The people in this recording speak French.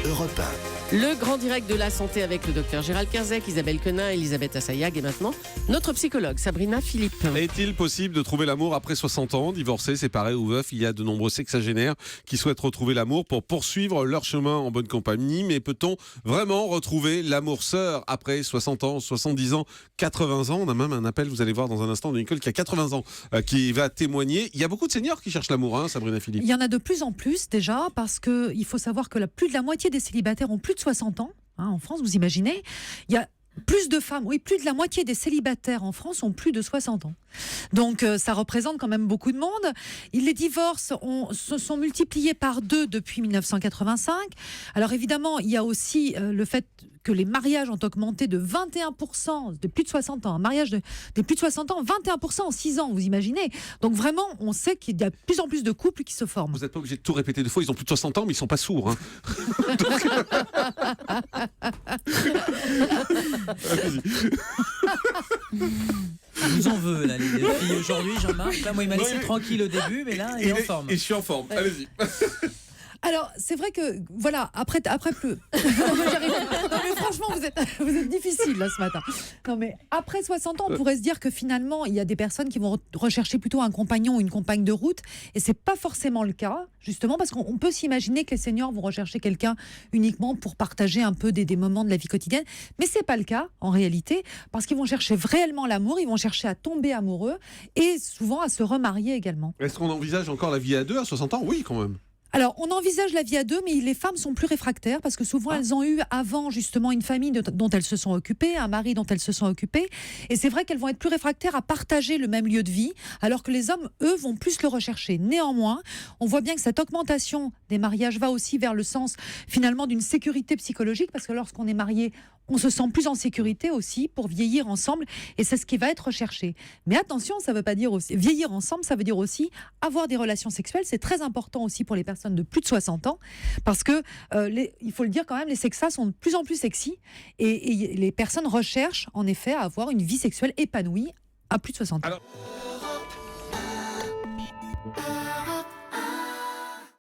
Europe 1. Le grand direct de la santé avec le docteur Gérald Kierzek, Isabelle Quenin, Elisabeth Assayag et maintenant notre psychologue Sabrina Philippe. Est-il possible de trouver l'amour après 60 ans, divorcé, séparé ou veuf? Il y a de nombreux sexagénaires qui souhaitent retrouver l'amour pour poursuivre leur chemin en bonne compagnie. Mais peut-on vraiment retrouver l'amour sœur après 60 ans, 70 ans, 80 ans? On a même un appel, vous allez voir dans un instant, de Nicole qui a 80 ans, qui va témoigner. Il y a beaucoup de seniors qui cherchent l'amour, Sabrina Philippe. Il y en a de plus en plus déjà, parce qu'il faut savoir que plus de la moitié des célibataires ont plus de 60 ans. En France, vous imaginez, il y a plus de femmes, oui, plus de la moitié des célibataires en France ont plus de 60 ans. Donc ça représente quand même beaucoup de monde. Les divorces se sont multipliés par 2 depuis 1985. Alors évidemment, il y a aussi le fait que les mariages ont augmenté de 21% de plus de 60 ans. Un mariage des plus de 60 ans, 21% en 6 ans, vous imaginez. Donc vraiment, on sait qu'il y a de plus en plus de couples qui se forment. Vous n'êtes pas obligé de tout répéter deux fois, ils ont plus de 60 ans, mais ils ne sont pas sourds. Il nous en veut, là, les filles aujourd'hui, Jean-Marc. Là, moi, il m'a laissé tranquille au début, mais là, il est en forme. Et je suis en forme, allez-y. Alors, c'est vrai que, voilà, après plus. Non, mais franchement, vous êtes difficile, là, ce matin. Non, mais après 60 ans, on pourrait se dire que finalement, il y a des personnes qui vont rechercher plutôt un compagnon ou une compagne de route. Et c'est pas forcément le cas, justement, parce qu'on peut s'imaginer que les seniors vont rechercher quelqu'un uniquement pour partager un peu des moments de la vie quotidienne. Mais c'est pas le cas, en réalité, parce qu'ils vont chercher réellement l'amour, ils vont chercher à tomber amoureux et souvent à se remarier également. Est-ce qu'on envisage encore la vie à deux à 60 ans? Oui, quand même. Alors, on envisage la vie à deux, mais les femmes sont plus réfractaires parce que souvent, elles ont eu avant justement une famille dont elles se sont occupées, un mari dont elles se sont occupées. Et c'est vrai qu'elles vont être plus réfractaires à partager le même lieu de vie, alors que les hommes, eux, vont plus le rechercher. Néanmoins, on voit bien que cette augmentation des mariages va aussi vers le sens finalement d'une sécurité psychologique, parce que lorsqu'on est marié, on se sent plus en sécurité aussi pour vieillir ensemble, et c'est ce qui va être recherché. Mais attention, ça ne veut pas dire aussi vieillir ensemble, ça veut dire aussi avoir des relations sexuelles. C'est très important aussi pour les personnes de plus de 60 ans, parce que il faut le dire quand même, les sexas sont de plus en plus sexy, et les personnes recherchent en effet à avoir une vie sexuelle épanouie à plus de 60 ans. Alors...